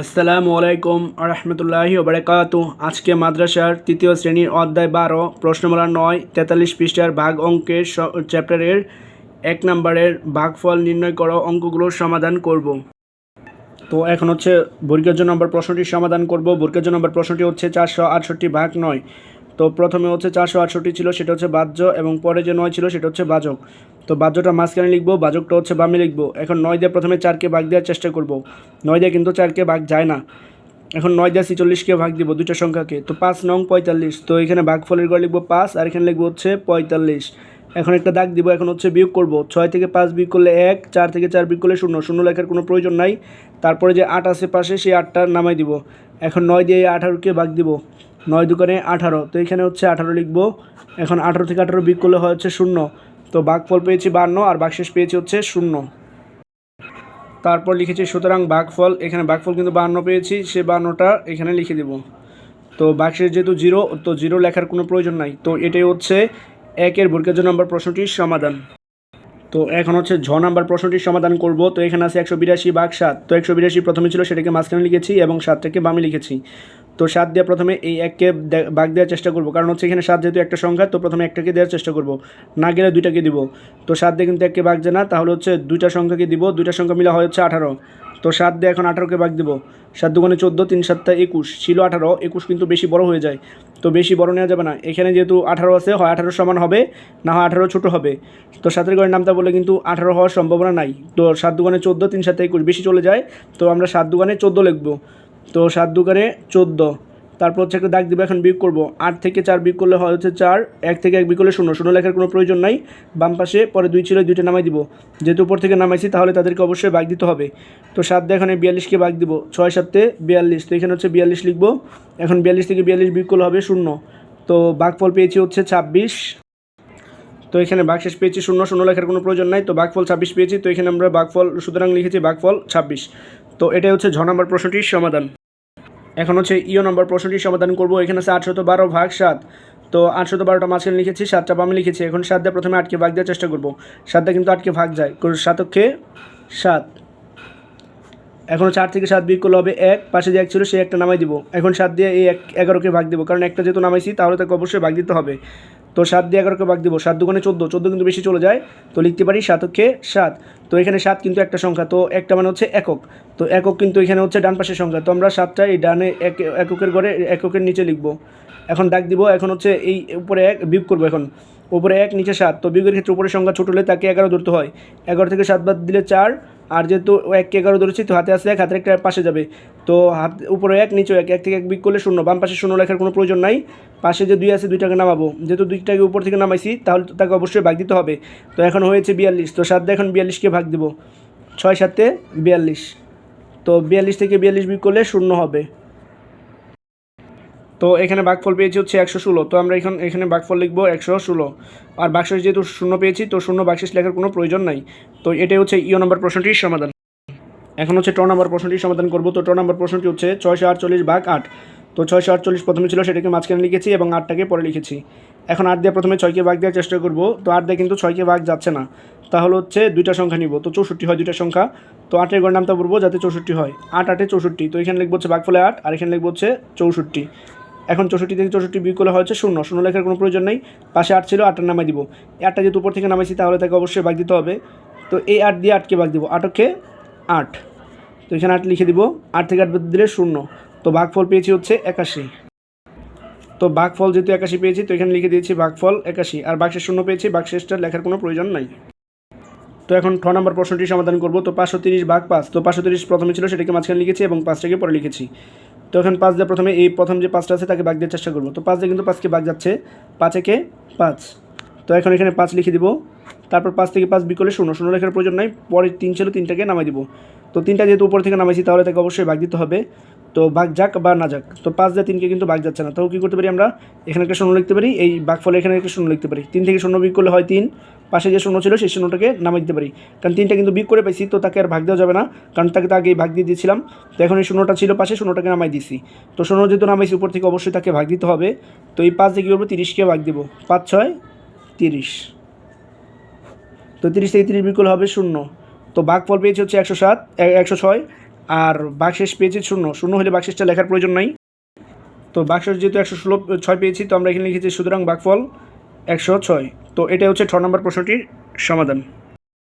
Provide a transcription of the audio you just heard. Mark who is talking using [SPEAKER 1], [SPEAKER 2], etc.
[SPEAKER 1] আসসালামু আলাইকুম রহমতুল্লাহি ওবারাকাতু। আজকে মাদ্রাসার তৃতীয় শ্রেণীর অধ্যায় 12 প্রশ্নমালা 9 43 পৃষ্ঠার ভাগ অঙ্কের চ্যাপ্টারের 1 নম্বরের ভাগফল নির্ণয় করো অঙ্কগুলোর সমাধান করব। তো এখন হচ্ছে বর্গীয় নম্বর প্রশ্নটির সমাধান করব। বর্গীয় নম্বর প্রশ্নটি হচ্ছে 468 ভাগ 9। তো প্রথমে হচ্ছে 468 ছিল, সেটা হচ্ছে বাহ্য, এবং পরে যে 9 ছিল সেটা হচ্ছে বাজক। তো বাহ্যটা মাঝখানে লিখবো, বাজকটা হচ্ছে বামে লিখবো। এখন 9 দিয়ে প্রথমে 4কে ভাগ দেওয়ার চেষ্টা করব। 9 দিয়ে কিন্তু 4কে ভাগ যায় না। এখন 9 দিয়ে 46কে ভাগ দিব দুইটা সংখ্যাকে। তো 5 নং 45। তো এখানে ভাগফলের ঘরে লিখবো 5 আর এখানে লিখবো হচ্ছে 45। এখন একটা দাগ দিব। এখন হচ্ছে বিয়োগ করব। 6 থেকে 5 বিয়োগ করলে 1, 4 থেকে 4 বিয়োগ করলে 0। 0 লেখার কোনো প্রয়োজন নাই। তারপরে যে 8 আছে পাশে, সেই 8টা নামাই দিব। এখন 9 দিয়ে 18কে ভাগ দিব। 9 দুগুণে 18। তো এখানে হচ্ছে 18 লিখবো। এখন 18 থেকে 18 বিয়োগ করলে হয় হচ্ছে 0। তো ভাগফল পেয়েছি 52 আর ভাগশেষ পেয়েছি হচ্ছে 0। তারপর লিখেছি সুতরাং ভাগফল, এখানে ভাগফল কিন্তু 52 পেয়েছি, সে 52টা এখানে লিখে দেব। তো ভাগশেষ যেহেতু 0, তো 0 লেখার কোনো প্রয়োজন নাই। তো এটাই হচ্ছে 1-এর বর্গীয় নম্বর প্রশ্নটির সমাধান। তো এখন হচ্ছে নাম্বার প্রশ্নটির সমাধান করব। তো এখানে আছে 182 ভাগ 7। তো 182 প্রথমে ছিল, সেটাকে মাঝখানে লিখেছি এবং 7টাকে বামে লিখেছি। তো 7 দিয়ে প্রথমে এই 1কে ভাগ দেওয়ার চেষ্টা করব, কারণ হচ্ছে এখানে 7 যেহেতু একটা সংখ্যা, তো প্রথমে 1টাকে দেওয়ার চেষ্টা করব, না গেলে 2টাকে দিব। তো 7 দিয়ে কিন্তু 1কে ভাগ যায় না, তাহলে হচ্ছে 2টা সংখ্যাকে দিব। 2টা সংখ্যা মিলে হয় হচ্ছে 18। তো 7 দিয়ে এখন 18কে ভাগ দিব। 7 দুগুণে 14, 3 7 21, ছিল 18। 21 কিন্তু বেশি বড় হয়ে যায়, তো বেশি বড় নেওয়া যাবে না। এখানে যেহেতু 18 আছে, হয় 18 সমান হবে, না হয় 18 ছোটো হবে। তো 7-এর ঘরের নামটা বলে কিন্তু 18 হওয়ার সম্ভাবনা নাই। তো 7 দুগুণে 14, 3 7 21, বেশি চলে যায়। তো আমরা 7 দুগুণে 14 লিখব। তো 7 দুগুণে 14। তারপর হচ্ছে একটা দাগ দিব। এখন বিয়োগ করব। 8 থেকে 4 বিয়োগ করলে হয় হচ্ছে 4। 1 থেকে 1 বিয়োগ করলে 0। 0 লেখার কোনো প্রয়োজন নাই। বাম পাশে পরে 2 ছিল, 2টা নামাই দিব। যেহেতু উপর থেকে নামাইছি, তাহলে তাদেরকে অবশ্যই ভাগ দিতে হবে। তো 7 দিয়ে এখানে 42কে ভাগ দিব। 6 7 42। তো এখানে হচ্ছে 42 লিখব। এখন 42 থেকে 42 বিয়োগ করলে হবে 0। তো ভাগফল পেয়েছি হচ্ছে 26। তো এখানে ভাগশেষ পেয়েছি 0। 0 লেখার কোনো প্রয়োজন নাই। তো ভাগফল 26 পেয়েছি। তো এখানে আমরা ভাগফল সুতরাং লিখেছি ভাগফল 26। তো এটাই হচ্ছে নম্বর প্রশ্নটির সমাধান। এখন হচ্ছে নম্বর প্রশ্নটির সমাধান করব। এখানে আছে 812 ভাগ 7। তো 812টা মাঝখানে লিখেছি, 7টা বামে লিখেছি। এখন 7 দিয়ে প্রথমে 8কে ভাগ দেওয়ার চেষ্টা করব। 7 দিয়ে কিন্তু 8কে ভাগ যায়, 7কে 7। এখন 4 থেকে 7 বিয়োগ করলে হবে 1, পাশে যে 1 ছিল সেই একটা নামাই দিব। এখন 7 দিয়ে এই 11কে ভাগ দিব, কারণ একটা যেহেতু নামাইছি, তাহলে তাকে অবশ্যই ভাগ দিতে হবে। তো 7 দিয়ে 11কে ভাগ দিব। 7 দুগুণে 14, 14 কিন্তু বেশি চলে যায়, তো লিখতে পারি 7কে 7। তো এখানে 7 কিন্তু একটা সংখ্যা, তো একটা মানে হচ্ছে একক। তো একক কিন্তু এখানে হচ্ছে ডান পাশের সংখ্যা, তো আমরা 7টা এই ডানে এককের ঘরে এককের নিচে লিখব। এখন দাগ দিব। এখন হচ্ছে এই উপরে 1 বিয়োগ করব। এখন উপরে 1 নিচে 7। তো বিয়োগের ক্ষেত্রে উপরের সংখ্যা ছোট হলে তাকে 11 ধরতে হয়। 11 থেকে 7 বাদ দিলে 4। আর যেহেতু 1কে 11 ধরেছি, তো হাতে আসলে 1, হাতের একটা পাশে যাবে। তো হাত উপরে 1 নিচে 1, 1 থেকে 1 বিয়োগ করলে 0। বাম পাশে 0 লেখার কোনো প্রয়োজন নাই। পাশে যে 2 আছে, 2টাকে নামাবো। যেহেতু 2টাকে উপর থেকে নামাইছি, তাহলে তাকে অবশ্যই ভাগ দিতে হবে। তো এখন হয়েছে 42। তো 7 দিয়ে এখন 42কে ভাগ দেব। 6 7 42। তো 42 থেকে 42 বিয়োগ করলে 0 হবে। তো এখানে ভাগফল পেয়েছি হচ্ছে 116। তো আমরা এখানে ভাগফল লিখবো 116। আর ভাগশেষ যেহেতু 0 পেয়েছি, তো 0 ভাগশেষ লেখার কোনো প্রয়োজন নাই। তো এটাই হচ্ছে নম্বর প্রশ্নটির সমাধান। এখন হচ্ছে নম্বর প্রশ্নটির সমাধান করব। তো নম্বর প্রশ্নটি হচ্ছে 648 ভাগ 8। তো 648 প্রথমে ছিল, সেটাকে মাঝখানে লিখেছি এবং 8টাকে পরে লিখেছি। এখন 8 দিয়ে প্রথমে 6কে ভাগ দেওয়ার চেষ্টা করব। তো 8 দিয়ে কিন্তু 6কে ভাগ যাচ্ছে না, তাহলে হচ্ছে 2টা সংখ্যা নিব। তো 64 হয় 2টা সংখ্যা। তো 8-এর ঘর নামটা বলবো যাতে 64 হয়। 8 8 64। তো এখানে লিখবো হচ্ছে ভাগফলে 8 আর এখানে লিখবো হচ্ছে 64। এখন 64 থেকে 64 বিয়োগ করলে হচ্ছে 0। 0 লেখার কোনো প্রয়োজন নেই। পাশে 8 ছিল, 8টার নামাই দিব। 8টা যেহেতু উপর থেকে নামাইছি, তাহলে তাকে অবশ্যই ভাগ দিতে হবে। তো এই 8 দিয়ে 8কে ভাগ দিব। 8কে 8। তো এখানে 8 লিখে দিব। 8 থেকে 8 বাদ দিলে 0। তো ভাগফল পেয়েছি হচ্ছে 81। তো ভাগফল যেহেতু 81 পেয়েছি, তো এখানে লিখে দিয়েছি ভাগফল 81। আর ভাগশেষ 0 পেয়েছি, ভাগশেষটা লেখার কোনো প্রয়োজন নাই। তো এখন নম্বর প্রশ্নটি সমাধান করব। তো 530 ভাগ 5। তো 530 প্রথমে ছিল, সেটাকে মাঝখানে লিখেছি এবং 5টাকে পরে লিখেছি। তো এখন 5 দিয়ে প্রথমে এই প্রথম যে 5টা আছে, তাকে ভাগ দেওয়ার চেষ্টা করব। তো 5 দিয়ে কিন্তু 5কে ভাগ যাচ্ছে, 5 একে 5। তো এখন এখানে 5 লিখে দিব। তারপর 5 থেকে 5 বিয়োগ করলে 0। 0 লেখার প্রয়োজন নাই। পরে 3 ছিল, 3টাকে নামাই দিব। তো 3টা যেহেতু উপর থেকে নামাইছি, তাহলে তাকে অবশ্যই ভাগ দিতে হবে। তো ভাগ যাক বা না যাক। তো 5 দিয়ে 3কে কিন্তু ভাগ যাচ্ছে না, তো কী করতে পারি আমরা? এখানে একটা 0 লিখতে পারি, এই ভাগফলে এখানে একটা 0 লিখতে পারি। 3 থেকে 0 বিয়োগ করলে হয় 3। পাশে যে 0 ছিল, সেই 0টাকে নামাই দিতে পারি, কারণ 3টা কিন্তু বিয়োগ করে পাইছি, তো তাকে আর ভাগ দেওয়া যাবে না, কারণ তাকে তো আগেই ভাগ দিয়ে দিয়েছিলাম। তো এখন এই 0টা ছিল পাশে, 0টাকে নামাই দিয়েছি। তো 0 যেহেতু নামাইছি উপর থেকে, অবশ্যই তাকে ভাগ দিতে হবে। তো এই 5 দিয়ে কী করবো? 30কে ভাগ দেবো। 5 6 30। তো 30 থেকে 30 বিয়োগ করলে হবে 0। তো ভাগফল পেয়েছি হচ্ছে 106। আর ভাগশেষ পেয়েছি 0, 0 হলে ভাগশেষটা লেখার প্রয়োজন নাই। তো ভাগশেষ যেহেতু 116 পেয়েছি, তো আমরা এখানে লিখেছি সুতরাং ভাগফল 106। তো এটা হচ্ছে 6 নম্বর প্রশ্নটির সমাধান।